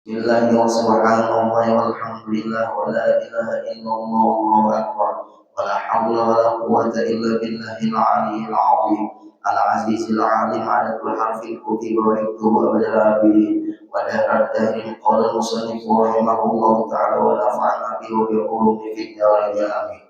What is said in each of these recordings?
Lillahi wa subhanallah walhamdulillah wa la ilaha illallah wallahu akbar wa la hawla wa la quwwata illa billahil aliyyil azim al-azizil alim ala kulli harfin kutiba wa yaktubu abadal abidi wa darat dahrin qala musannif rahimahullah ta'ala wa nafa'ana bihi wa bi ulumi fid dharain amin.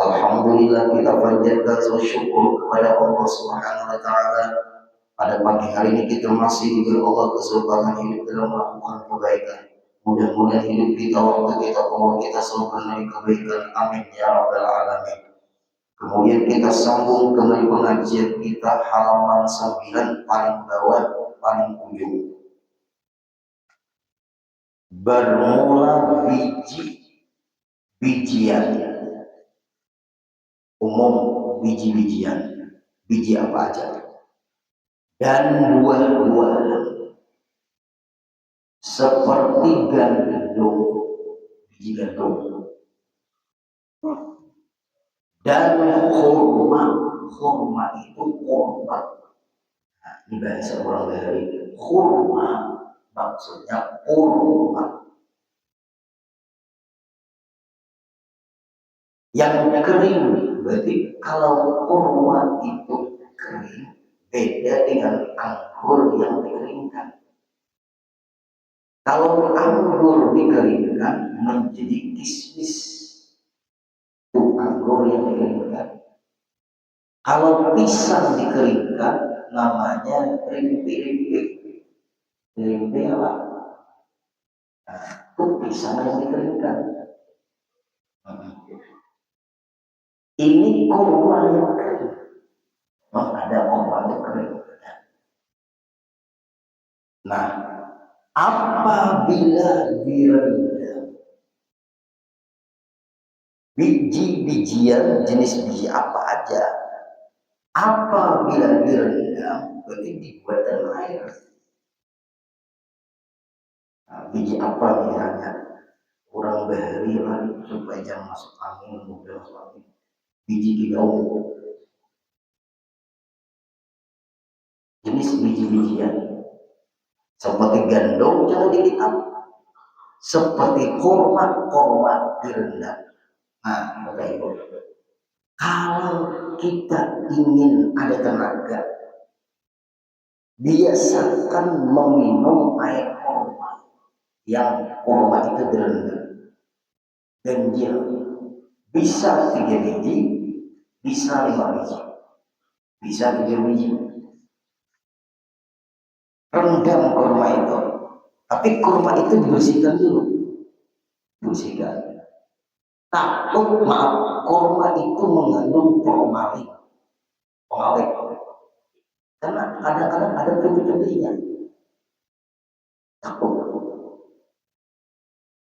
Alhamdulillah, kita panjatkan syukur kepada Allah Subhanahu wa taala. Pada pagi hari ini kita masih diberi Allah kesempatan hidup dalam melakukan kebaikan. Mudah-mudahan hidup kita, waktu kita, umur kita selalu penuh kebaikan. Amin ya rabbal alamin. Kemudian kita sambung kembali pengajian kita halaman 9 paling bawah, paling ujung. Bermula bijian. Umum biji-bijian. Biji apa aja? Dan buah-buahan seperti gandum, biji gandum, dan kurma itu kurma. Nah, ini bahasa orang dari kurma, maksudnya kurma yang kering. Berarti kalau kurma itu kering, beda dengan anggur yang dikeringkan. Kalau anggur dikeringkan menjadi kismis, itu anggur yang dikeringkan. Kalau pisang dikeringkan namanya rimpi-rimpi. Rimpi apa? Nah, itu pisang yang dikeringkan. Ini kurma yang kering. Ada kurma yang kering. Nah, apabila direndam biji-bijian, jenis biji apa aja, apabila direndam berarti dibuat dalam air. Nah, biji apa misalnya? Kurang bahari lah supaya jangan masuk angin, mudah masuk angin. Biji kidau, jenis biji-bijian seperti gandum jangan dihitam, seperti kurma direndam. Nah, Bapak Ibu, kalau kita ingin ada tenaga, biasakan meminum air kurma yang kurma itu direndam. Ganjil bisa 3 biji, bisa 5 biji, bisa 3 biji. Rendam kurma itu, tapi kurma itu dibersihkan dulu, bersihkan. Takut kurma itu mengandung formalin, pengawet, karena kadang-kadang ada putih-putihnya. Takut.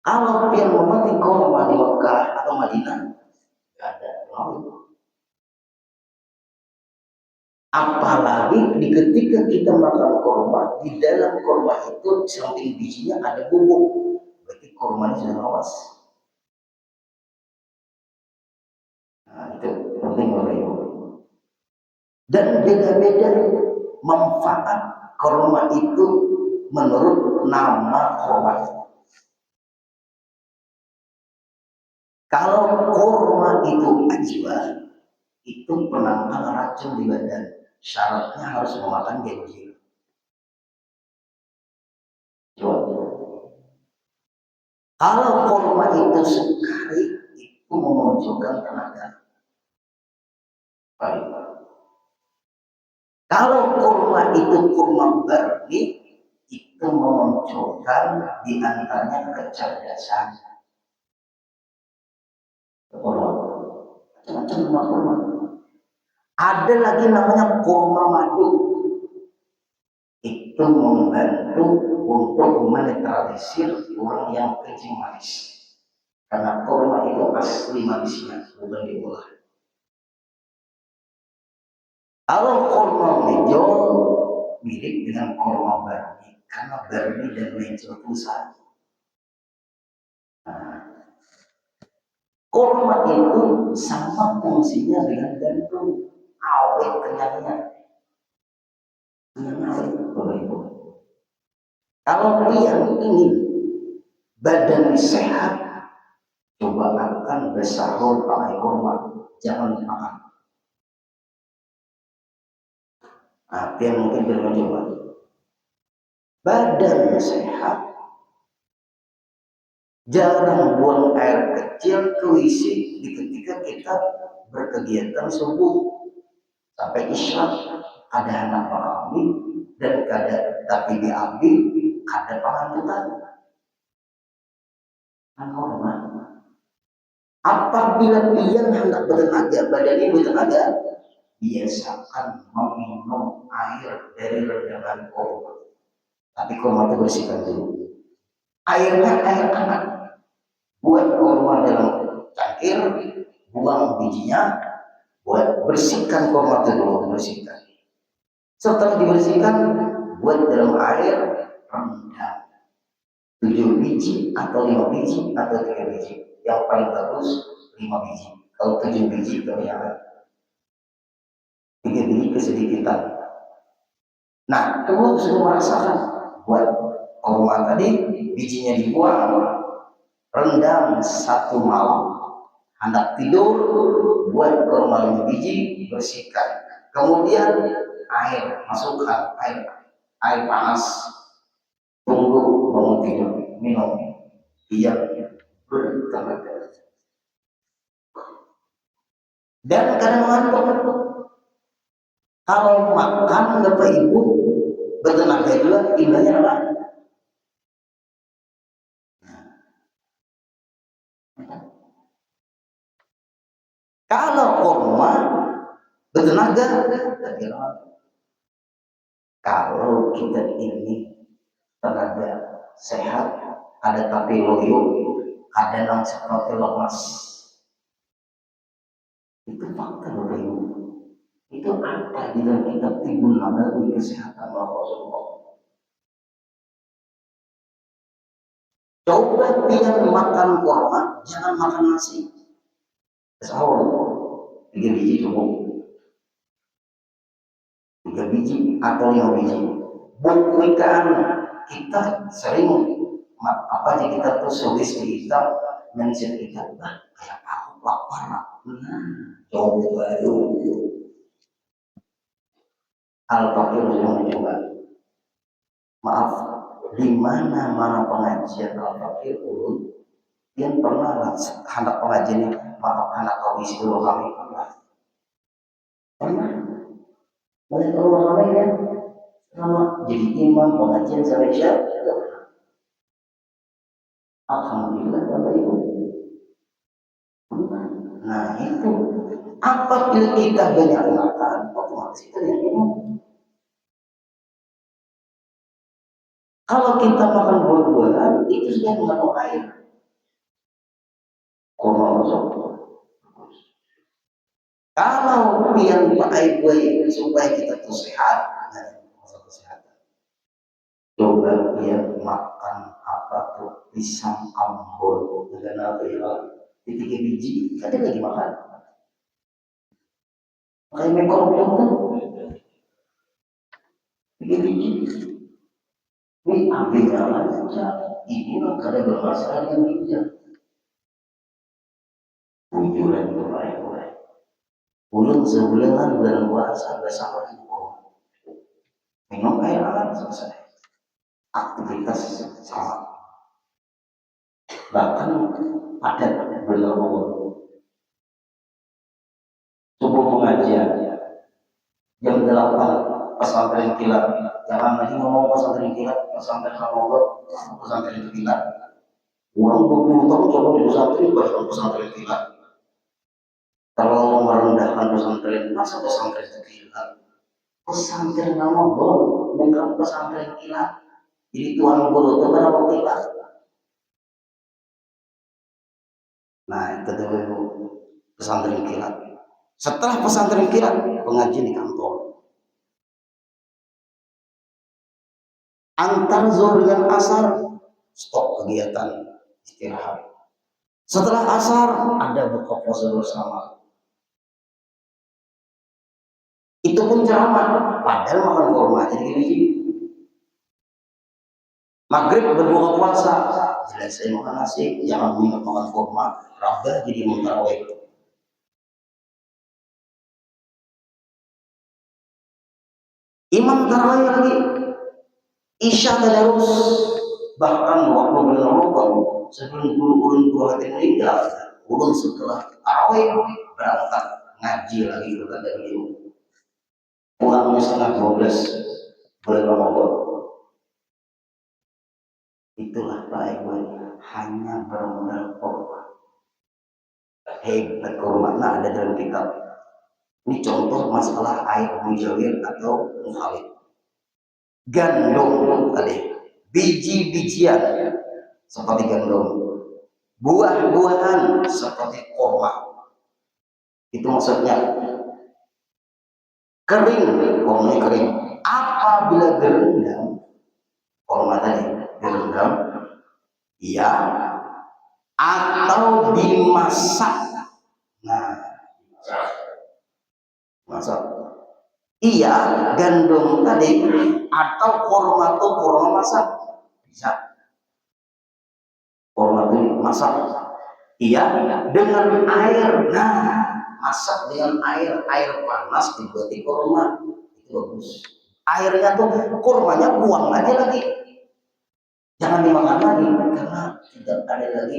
Kalau yang memetik kurma di Mekah atau Madinah, tidak ada pengawet. Apalagi ketika kita makan kurma, di dalam kurma itu samping bijinya ada bubuk, berarti kurmanya sudah awas. Nah, itu penting Bapak Ibu. Dan beda-beda manfaat kurma itu menurut nama kurma. Kalau kurma itu ajwa, itu penantang racun di badan. Syaratnya harus memakan ganjil. Kalau kurma itu sekali, itu memunculkan tenaga. Baik. Kalau kurma itu kurma barni, itu memunculkan di antaranya kecerdasan. Macam-macam kurma. Ada lagi namanya kurma madu. Itu membantu untuk menetralisir orang yang kencing manis. Karena kurma itu asli manisnya, bukan diolah. Kalau kurma mejo mirip dengan kurma barni, karena barni dan mejo itu sama. Kurma itu sama fungsinya dengan gandum, awet kenyangnya. Kalau yang ingin badan sehat, coba akan bersahur pakai kurma, jangan makan. Nah, yang mungkin belum coba. Badan sehat, jarang buang air kecil ke WC ketika kita berkegiatan subuh sampai isya. Ada anak kami dan kada tapi diambil kada pangantutan. Apabila dia hendak bertenaga, badannya bertenaga, biasakan meminum air dari rendaman kurma. Tapi kurma itu bersihkan dulu. Airnya air hangat. Buat kurma dalam cangkir, buang bijinya, buat bersihkan kurma itu dulu, bersihkan. Setelah dibersihkan, buat dalam air rendam 7 biji atau 5 biji atau 3 biji. Yang paling bagus 5 biji. Kalau 7 biji kebanyakan. 3 biji kesedikitan. Nah, kalau sudah merasakan buat kurma tadi, bijinya dibuang, rendam 1 malam. Hendak tidur, buat kurma 5 biji, bersihkan. Kemudian air, masukkan air panas, tunggu bangun tidur, minum, diam, bertenaga. Dan kadang ngantuk. Kalau makan Bapak Ibu bertenaga juga, indahnya apa? Kalau kurma bertenaga, kalau kita ini tenaga sehat, ada tapi loyo, ada yang seperti lemas. Itu fakta Bapak Ibu. Itu ada di dalam kitab Tibbun Nabawi kesehatan Rasulullah. Coba dia makan kurma, jangan makan nasi. Sahur 3 biji cukup. 3 biji atau 5 biji. Buktikan kita sering apa aja kita tuh sugesti kita mention kita, kayak aku lapar. Coba dulu. Al-Fakir yang mencoba. Maaf, di mana pengajian Al-Fakir ulun yang pernah hendak pengajian ini, maaf anak kawis dulu kami pernah banyak orang ramai kan sama jadi imam pengajian sampai syar. Alhamdulillah Bapak Ibu. Nah itu apabila kita banyak makan, otomatis kita yang minum. Kalau kita makan buah-buahan, itu sudah mengandung air. Kurma masuk. Kalau yang pakai buah supaya kita tuh sehat, masalah kesehatan. Coba dia makan apa tuh pisang Ambon dengan apa ya? 3 biji, kan dia lagi makan. Kayak mekor tuh 3 biji. Ini ambil jalan saja. Ini mah kada bermasalah yang bijak. Bujuran berbaik-baik. Ulun sebulan bulan puasa bersama ibu. Minum air hangat selesai. Aktivitas sama. Bahkan padat berlalu. Subuh pengajian jam 8 pesantren kilat. Jangan lagi ngomong pesantren kilat, pesantren Hanover, pesantren kilat. Orang 20 tahun coba di pesantren, bahkan pesantren kilat. Kalau merendahkan pesantren, masa pesantren kilat? Pesantren nama bom, bukan pesantren kilat. Jadi tuan guru itu kenapa kilat? Nah itu dulu pesantren kilat. Setelah pesantren kilat, pengajian di kantor. Antar zuhur dengan asar, stop kegiatan istirahat. Setelah asar, ada buka puasa bersama. Itu pun ceramah, padahal makan kurma jadi gini. Maghrib berbuka puasa, selesai makan nasi, jangan makan kurma, raba jadi tarawih. Imam tarawih lagi, isya tadarus, bahkan waktu bulan Ramadan sebelum guru hati meninggal, ulun setelah tarawih berangkat ngaji lagi ke beliau. Pulangnya setengah 12 bulan Ramadan. Itulah baik-baik hanya bermodal korban. Hebat korban ada dalam kitab. Ini contoh masalah air mujawir atau mukhalif. Gandum tadi, biji-bijian seperti gandum, buah-buahan seperti korma. Itu maksudnya kering, korma kering. Apabila direndam, korma tadi direndam, ya, atau dimasak. Nah, masak. Iya, gandum tadi atau korma itu korma masak bisa. Korma itu masak. Iya, dengan air. Nah, masak dengan air panas dibuat korma itu bagus. Airnya tuh kormanya buang aja lagi, jangan dimakan lagi karena tidak ada lagi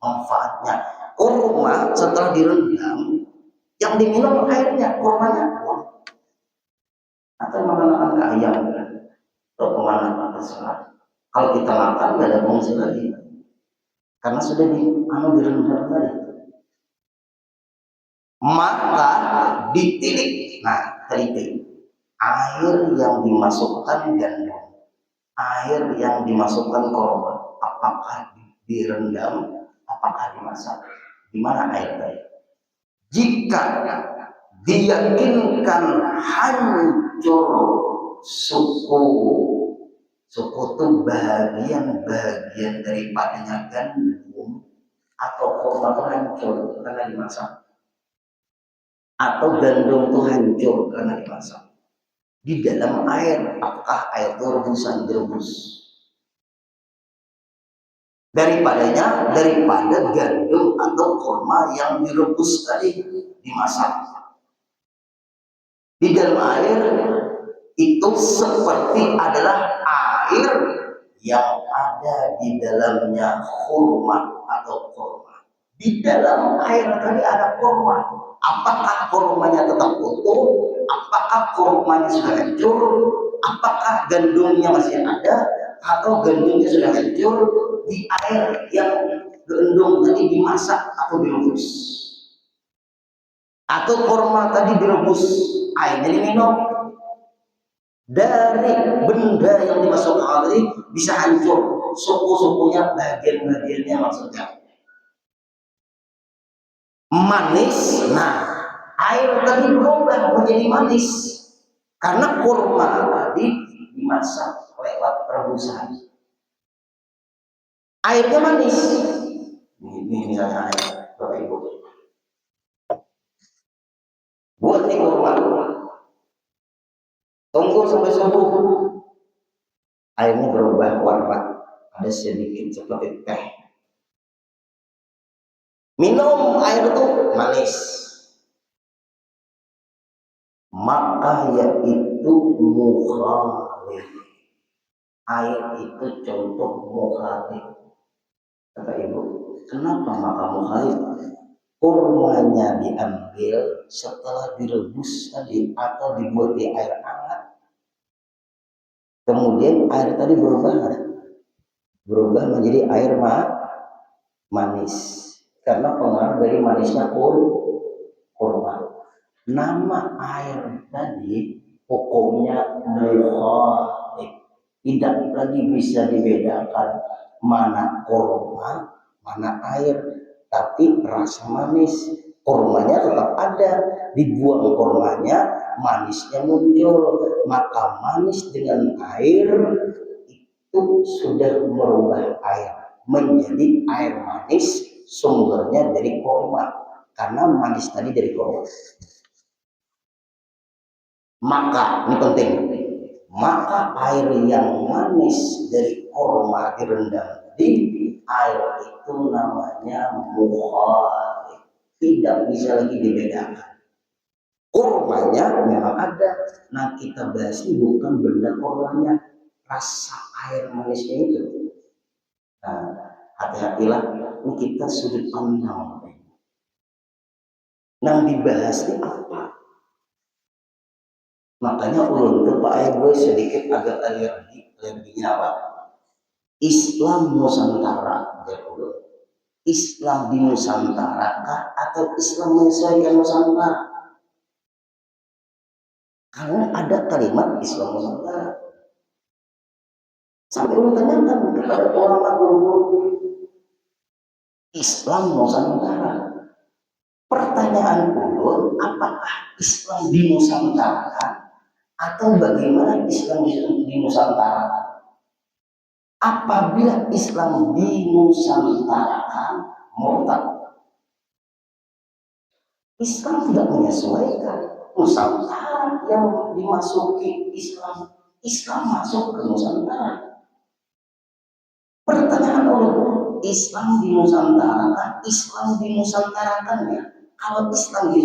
manfaatnya. Korma setelah direndam, yang diminum airnya, kormanya buang. Atau makan ke ayam atau kemana terserah. Kalau kita makan nggak ada fungsi lagi karena sudah direndam tadi. Maka ditilik, nah teliti air yang dimasukkan gandum, air yang dimasukkan korban, apakah direndam, apakah dimasak, di mana air tadi. Jika diyakinkan hancur suku itu bagian daripadanya gandum atau korma itu hancur karena dimasak, atau gandum itu hancur karena dimasak di dalam air, apakah air itu rebusan direbus daripada gandum atau korma yang direbus tadi dimasak di dalam air itu seperti adalah air yang ada di dalamnya kurma atau korma. Di dalam air tadi ada korma. Apakah kormanya tetap utuh? Apakah kormanya sudah hancur? Apakah gandumnya masih ada? Atau gandumnya sudah hancur di air yang gandum tadi dimasak atau direbus? Atau korma tadi direbus, airnya diminum? Dari benda yang dimasukkan tadi bisa hancur suku-sukunya, bagian-bagiannya, maksudnya manis. Nah, air tadi berubah menjadi manis karena kurma tadi dimasak lewat rebusan, airnya manis. Ini misalnya air, Bapak Ibu, buat nih kurma, tunggu sampai subuh, airnya berubah warna, ada sedikit seperti teh. Minum air itu manis, maka yaitu mukhalif. Air itu contoh mukhalif. Kata Ibu, kenapa maka mukhalif? Kurmanya diambil setelah direbus tadi atau dibuat di air hangat, kemudian air tadi berubah menjadi air manis karena pengaruh dari manisnya kurma. Nama air tadi pokoknya mukhalif, tidak lagi bisa dibedakan mana kurma mana air, tapi rasa manis. Kurmanya tetap ada, dibuang kurmanya, manisnya muncul, maka manis dengan air itu sudah merubah air menjadi air manis, sumbernya dari kurma karena manis tadi dari kurma. Maka ini penting, maka air yang manis dari kurma direndam di air itu namanya mukhalif, tidak bisa lagi dibedakan. Kurmanya memang ada, nah kita bahas bukan benda kurmanya, rasa air manisnya itu. Nah, hati-hatilah, ini kita sudut pandang. Nah dibahas ini apa? Makanya ulun tuh Pak gue sedikit agak alerginya apa? Islam Nusantara, ya ulun. Islam di Nusantara kah atau Islam menyesuaikan Nusantara? Karena ada kalimat Islam Nusantara. Sampai ulun tanyakan kepada ulama guru-guru Islam Nusantara. Pertanyaan ulun, apakah Islam di Nusantara atau bagaimana Islam di Nusantara? Apabila Islam dinusantarakan murtad, Islam tidak menyesuaikan Nusantara yang dimasuki Islam, Islam masuk ke Nusantara. Pertanyaan Allah, Islam dinusantarakan, Islam dinusantarakan ya. Kalau Islam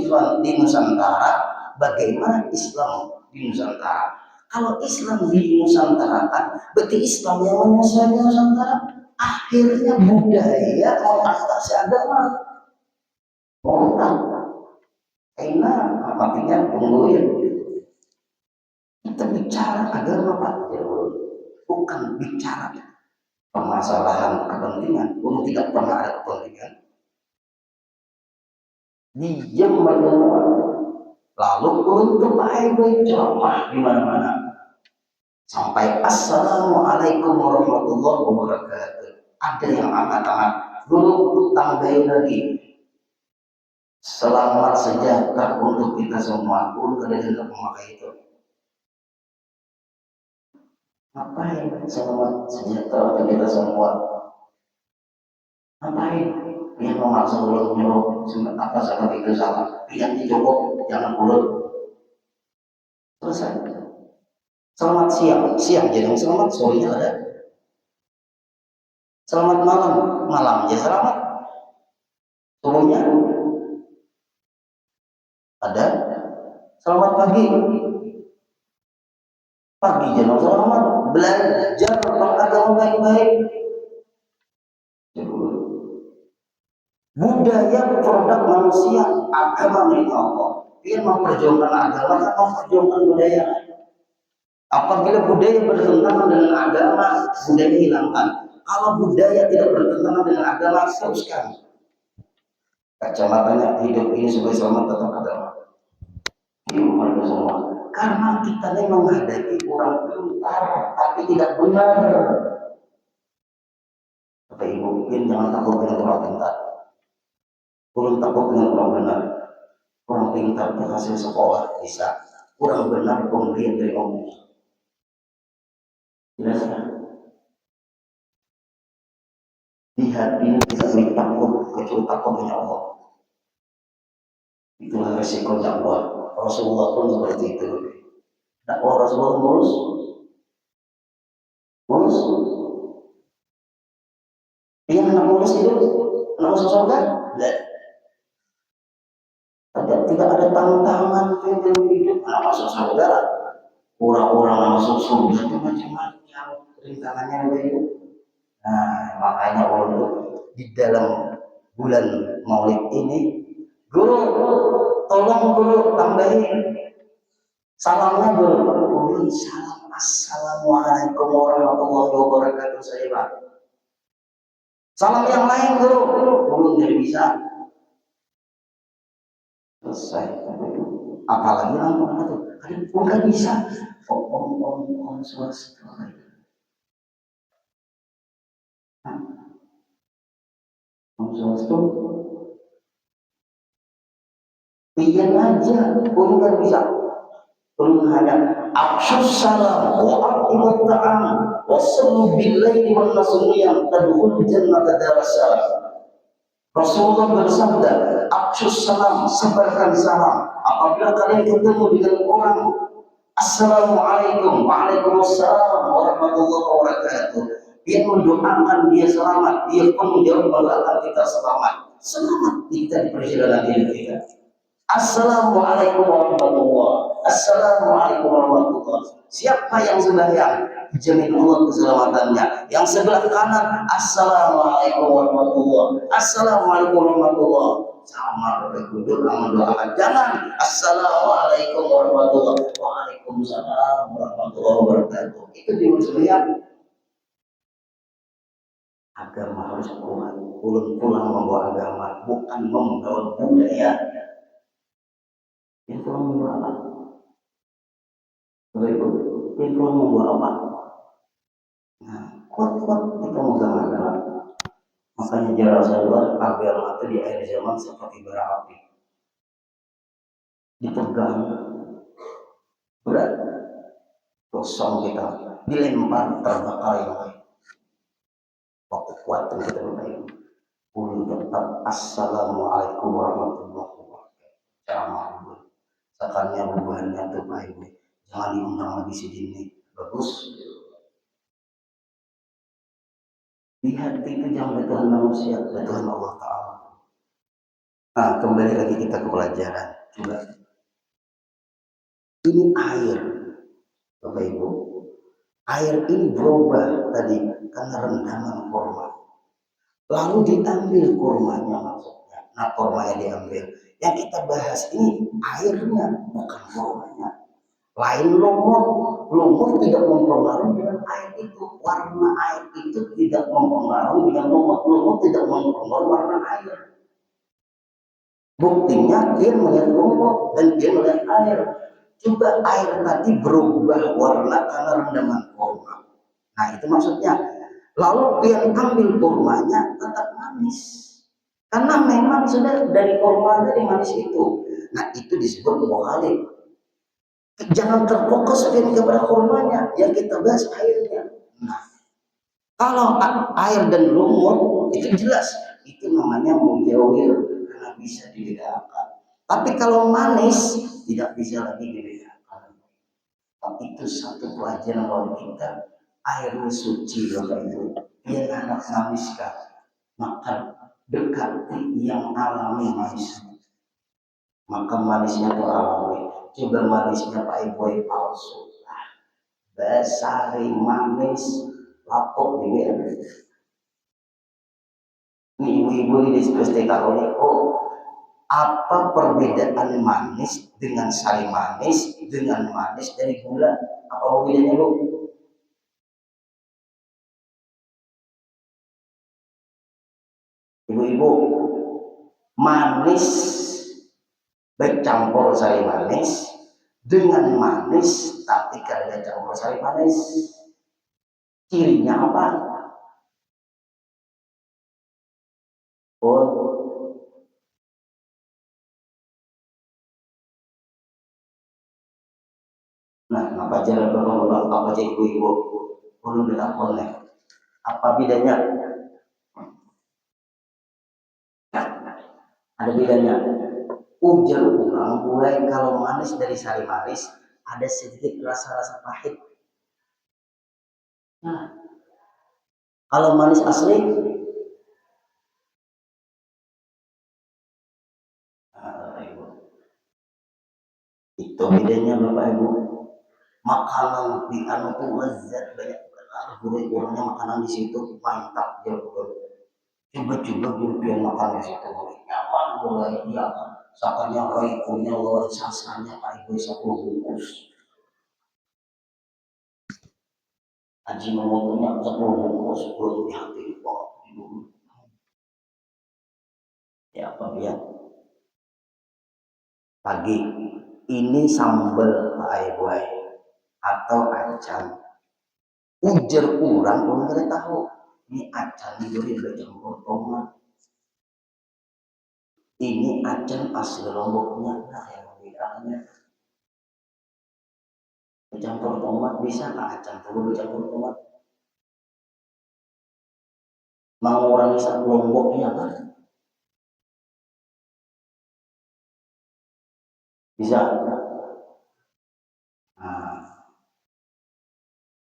di Nusantara, bagaimana Islam di Nusantara? Kalau Islam di Nusantara, berarti Islam yang menyesuaikan Nusantara. Akhirnya budaya mengatasi agama. Murtad. Karena artinya tunggu ya. Kita bicara agama Pak, bukan bicara permasalahan kepentingan. Untuk tidak pernah ada kepentingan. Diam mendengar. Lalu untuk baik-baik ceramah di mana-mana. Sampai assalamualaikum warahmatullahi wabarakatuh. Ada yang angkat-angkat. Guru tambahin lagi. Selamat sejahtera untuk kita semua. Guru kadang-kadang memakai itu. Ngapain selamat sejahtera untuk kita semua? Ngapain? Dia memaksa ulang nyuruh apa salah itu salah. Dia cukup, jangan ulang. Selesai. Selamat siang jadi selamat, sorenya ada. Selamat malam ya selamat. Subuhnya ada. Selamat pagi jadi selamat. Belajar beragama baik-baik. Budaya produk manusia, agama milik Allah. Dia memperjuangkan agama, kan memperjuangkan budaya. Apabila budaya bertentangan dengan agama, budaya hilangkan. Kalau budaya tidak bertentangan dengan agama, teruskan. Kacamatanya hidup ini sebagai selamat tetap agama. Hidup semua. Karena kita ini menghadapi orang pintar, tapi tidak benar. Kata ibu, jangan takut dengan orang pintar. Kurang takut dengan orang benar. Orang pintar itu hasil sekolah bisa. Kurang benar pemberian dari Allah. Jelas ya? Di hati ini kita beri takut, kecuali takutnya Allah. Itulah resiko dakwah. Rasulullah pun seperti itu. Dakwah Rasulullah mulus. Dia anak mulus itu, anak masuk surga. Tidak ada tantangan dalam hidup anak masuk surga. Orang-orang masuk surga itu macam-macam rintangannya itu. Nah, makanya Allah di dalam bulan Maulid ini, guru tolong guru tambahin salamnya guru. Salam assalamualaikum warahmatullahi wabarakatuh saya Pak. Salam yang lain guru tidak bisa. Selesai. Apalagi orang itu bukan bisa. Om swasta. Swasta. Pian aja, bukan bisa. Belum ada. Afsus salam wa aqimat ta'am wa sallu billahi wa nasumiyam tadkhul jannata darassalam. Rasulullah bersabda, afsus salam, sebarkan salam. Apabila kalian ketemu dengan orang, assalamualaikum, waalaikumsalam warahmatullahi wabarakatuh. Dia mendoakan dia selamat, dia pun menjawab mendoakan kita selamat. Selamat kita di perjalanan hidup kita. Assalamualaikum warahmatullahi. Assalamualaikum warahmatullahi. Siapa yang sembahyang, jamin Allah keselamatannya. Yang sebelah kanan, assalamualaikum warahmatullahi. Assalamualaikum warahmatullahi. Sama duduk mendoakan. Jangan assalamualaikum warahmatullahi. Waalaikumsalam warahmatullahi wabarakatuh. Itu di sembahyang. Agama harus kuat. Pulang membawa agama, bukan membawa budaya. Yang pulang membawa apa? Yang pulang membawa apa? Nah, kuat-kuat kita megang agama. Makanya jalan Rasulullah, agama itu di akhir zaman seperti bara api. Dipegang, berat, kosong kita, dilempar terbakar yang lain. Waktu kuat kita bermain. Ulu tetap assalamualaikum warahmatullahi wabarakatuh. Ceramah dulu. Sekarangnya bubuhannya tuh baik. Jangan diundang lagi si Dini. Bagus. Di hati itu jangan Tuhan manusia, Tuhan Allah Ta'ala. Nah, kembali lagi kita ke pelajaran. Coba. Ini air, Bapak Ibu. Air ini berubah tadi karena rendaman kurma. Lalu diambil kurmanya maksudnya. Nah, kurmanya diambil. Yang kita bahas ini airnya, bukan kurmanya. Lain lumut tidak mempengaruhi dengan air itu. Warna air itu tidak mempengaruhi dengan lumut tidak mempengaruhi warna air. Buktinya dia melihat lumut dan dia melihat air. Coba air tadi berubah warna karena rendaman kurma. Nah itu maksudnya. Lalu yang ambil kurmanya tetap manis. Karena memang sudah dari kurma dari manis itu. Nah itu disebut mukhalif. Jangan terfokus kepada kurmanya. Yang kita bahas airnya. Nah kalau air dan lumut itu jelas. Itu namanya mujawir. Karena bisa dibedakan. Tapi kalau manis tidak bisa lagi dibedakan. Tapi itu satu pelajaran bagi kita. Airnya suci Bapak Ibu. Dia anak manis kan. Maka dekati yang alami manis. Maka manisnya itu alami. Coba manisnya Pak Ibu palsu. Besari manis lapuk ini. Ini ibu-ibu ini pasti tahu nih. Oh, apa perbedaan manis dengan sari manis dengan manis dari gula? Apa bedanya Bu? Ibu-ibu, manis bercampur sari manis dengan manis tapi kada campur sari manis. Cirinya apa? Oh, nah, apa jalan bapak-bapak, apa jadi ibu-ibu? Belum dilakukan ya. Apa bedanya? Ada bedanya. Ujar orang mulai kalau manis dari sari manis ada sedikit rasa-rasa pahit. Nah, kalau manis asli, itu bedanya Bapak Ibu. Makanan di anu tuh lezat banyak banget. Orangnya makanan di situ mantap ya. Coba-coba biar makan di situ nyaman mulai dia sakanya punya luar sasanya Pak Ibu 10 bungkus. Haji memotongnya 10 bungkus belum di hati Pak. Ya apa ya? Pagi ini sambal Pak Ibu atau acan. Ujar orang belum kita tahu ini acan ini udah campur tomat. Ini acan asli lomboknya. Nah yang bedanya campur tomat bisa nggak acan perlu campur tomat? Mengurangi satu lomboknya kan? Bisa. Nah,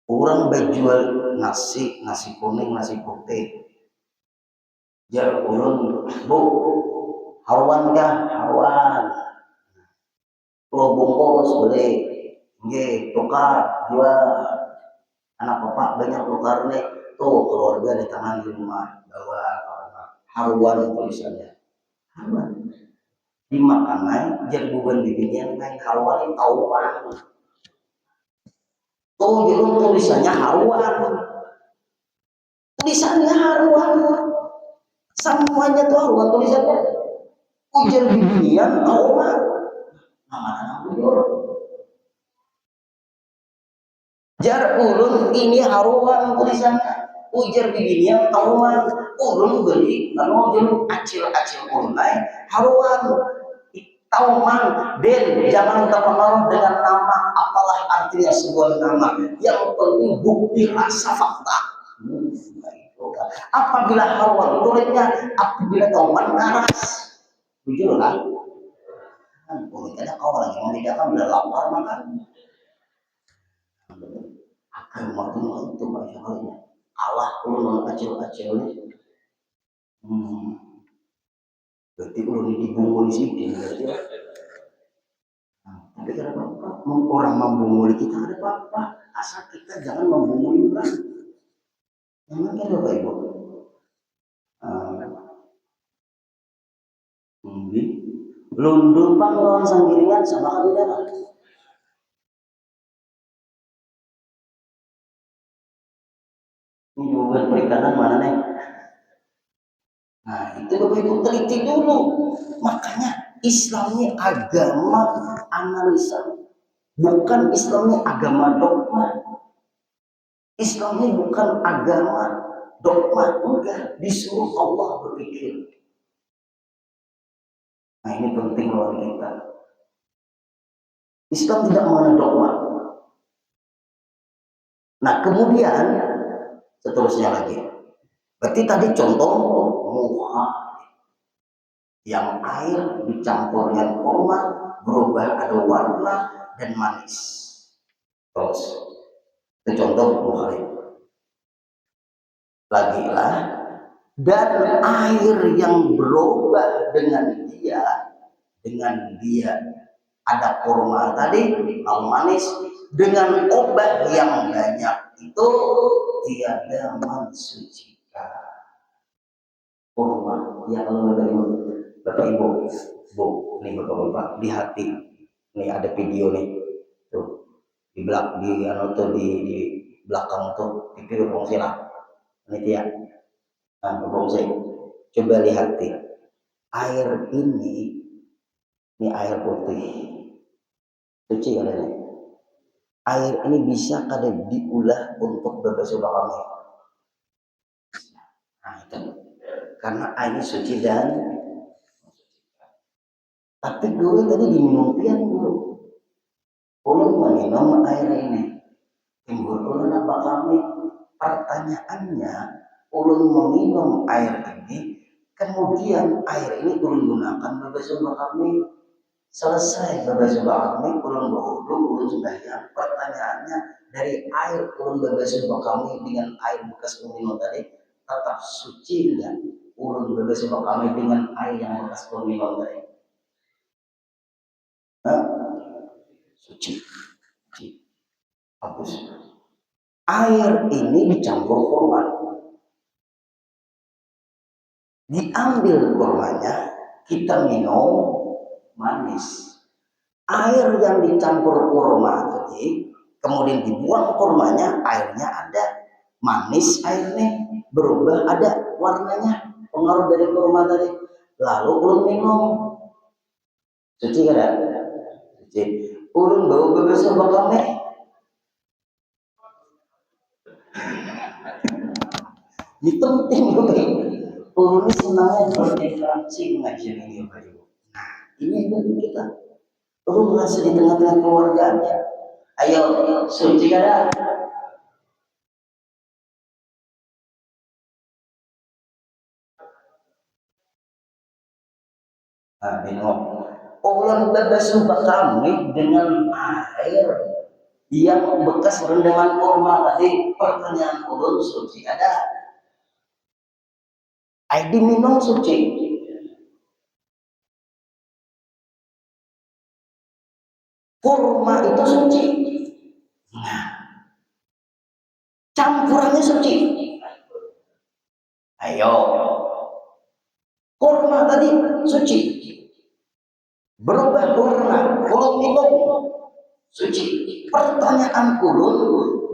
orang berjual nasi kuning, nasi putih. Jar ulun, bu, haruan kah? Haruan. Pulau bungkus boleh. Nggih, tukar, jual. Anak bapak banyak tukar nih. Tuh keluarga di tangan di rumah bawa haruan tulisannya. Haruan. Dimakan naik, jar bukan dibikin naik haruan yang tahu mah. Tuh jadi tulisannya haruan. Tulisannya haruan. Semuanya tuh haruan tulisannya. Ujar bibian tahu mah. Nama-nama bujur. Jar ulun ini haruan tulisannya. Ujar bibinya tauman ulun beli lalu ulun acil-acil online haruan tauman dan jangan terpengaruh dengan nama apalah artinya sebuah nama yang penting bukti rasa fakta. Apabila haruan tulisnya apabila tauman karas bujur kan kita kau lagi membedakan bila lapar makan akan waktu itu banyak halnya Allah ulun acil-acil ini berarti ulun dibungul di sini berarti ya. Tapi ada apa-apa orang membunguli kita ada apa-apa asal kita jangan membunguli orang memang kan Bapak Ibu lundupang lawan sanggiringan sama kabidanan ini bukan perikanan mana nih. Nah itu Bapak Ibu teliti dulu. Makanya Islam ini agama analisa. Bukan Islam ini agama dogma. Islam ini bukan agama dogma. Enggak. Disuruh Allah berpikir. Nah ini penting luar kita. Islam tidak mengenal dogma. Nah kemudian seterusnya lagi. Berarti tadi contoh muha yang air dicampur dengan kurma berubah ada warna dan manis. Terus itu contoh muhalif. Lagi lah dan air yang berubah dengan dia ada kurma tadi lalu manis dengan obat yang banyak itu tiada mensucikan kurma yang Bapak Ibu Bu nih Bapak di hati nih ada video nih tuh di belakang tuh di video lah ini dia nah coba lihat air ini air putih suci katanya air ini bisa kadang diolah untuk berbasuh kami nah itu karena air suci dan tapi dulu tadi diminum pian dulu ulun meminum air ini timbul ulun apa kami pertanyaannya ulun meminum air ini kemudian air ini ulun gunakan berbasuh kami selesai berbasuh kami ulun berwudu ulun sembahyang pertanyaannya dari air ulun berbasuh kami dengan air bekas minum tadi tetap suci enggak ulun berbasuh kami dengan air yang bekas minum tadi suci bagus air ini dicampur kurma diambil kurmanya kita minum manis air yang dicampur kurma tadi kemudian dibuang kurmanya airnya ada manis airnya berubah ada warnanya pengaruh dari kurma tadi lalu ulun minum suci kan suci ulun bau berbasuh kami ini penting ulun ini senangnya berinteraksi mengajar ini Bapak Ibu nah ini yang kita ulun merasa di tengah-tengah keluarganya ayo suci kan minum ulun berbasuh kami dengan air yang bekas rendaman kurma tadi, pertanyaan ulun suci ada. Ai diminum suci. Kurma itu suci. Nah, campurannya suci. Ayo, kurma tadi suci. Berubah warna, ulun minum suci. Pertanyaan ulun,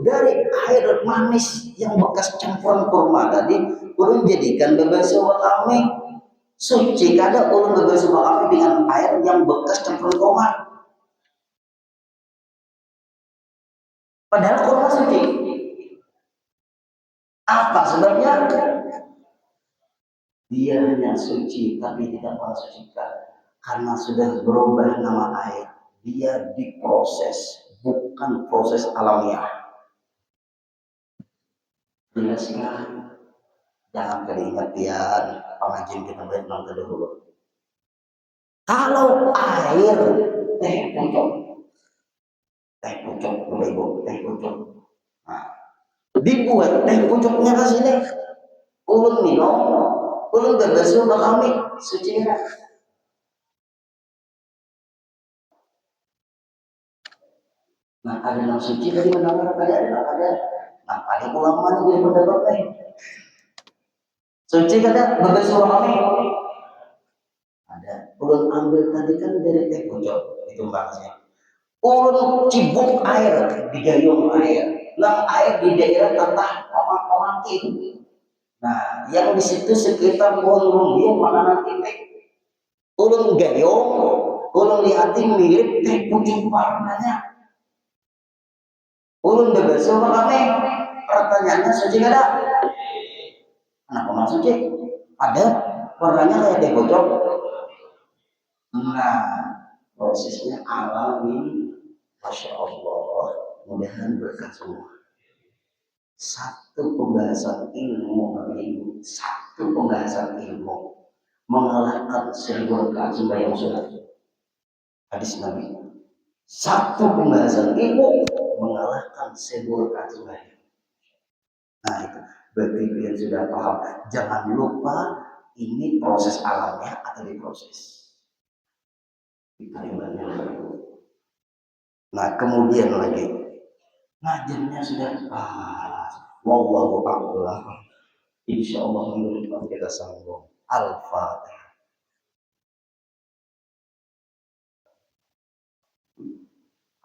dari air manis yang bekas campuran kurma tadi, ulun jadikan bebas walami suci. Kada ulun bebas walami dengan air yang bekas campuran kurma. Padahal kurma suci. Apa sebabnya? Dia hanya suci tapi tidak mensucikan karena sudah berubah nama air. Dia diproses, bukan proses alamiah. Jelas kan? Jangan keinget ya pengajian kita baik nonton dulu. Kalau air teh pucuk, ibu, teh pucuk. Nah, dibuat teh pucuknya ke sini. Ulun minum, ulun berbasuh kami suci. Nah, ada yang suci tadi menawar ada. Nah, ada ulama nih dia pendapat nih. Suci kada berbasuh kami. Ada. Ulun ambil tadi kan dari teh pucuk itu maksudnya. Ulun cibuk air di gayung air. Nah, air di daerah tetah orang-orang itu. Nah, yang di situ sekitar pohon rumbiung makanan titik. Ulun gayung, ulun lihatin mirip teh pucuk warnanya. Ulun berbasuh kami. Pertanyaannya suci kada? Kenapa nggak suci? Ada warnanya kayak teh pucuk. Nah, prosesnya alami. Masya Allah, mudah-mudahan berkah semua. Satu pembahasan ilmu mengalahkan 1000 rakaat sembahyang sunat. Hadis Nabi. Satu pembahasan ilmu mengalahkan 1000 rakaat sembahyang. Nah itu, bagi kalian sudah paham. Jangan lupa ini proses alamnya atau diproses. Nah kemudian lagi ngajarnya sudah wallahu a'lam. Insyaallah minggu kita sambung Al-Fatihah.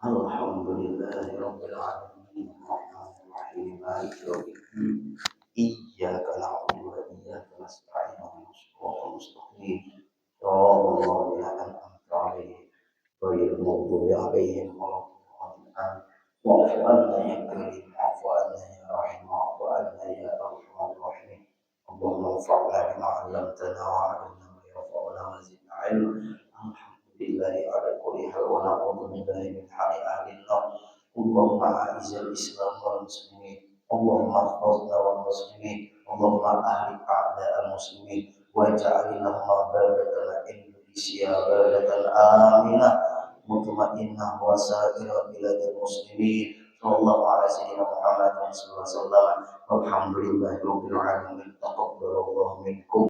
Alhamdulillahirabbil alamin arrahmanir rahim maliki yaumiddin iyyaka na'budu wa iyyaka nasta'in ihdinas siratal mustaqim siratal ladzina an'amta 'alaihim ghairil maghdubi 'alaihim waladdallin. Wa'fu 'anna ya karim wa'fu 'anna ya rahim wa'fu 'anna ya arhamar rahim. Allahumma anfa'na bima 'allamtana wa 'allimna ma yanfa'una wa zidna 'ilma. Alhamdulillahi 'ala kulli hal wa na'udzu billahi min hali ahli an-nar. Allahumma a'izil islam wal muslimin. Allahumma ihfazna wal muslimin. Allahumma ahlik a'da'al muslimin waj'al lahum baladana Indonesia baladatan aminah mutmainnah wa sa'ira biladil muslimin. Sallallahu ala sayyidina Muhammad sallallahu alaihi wasallam. Alhamdulillahirabbil alamin. Taqabbalallahu minkum.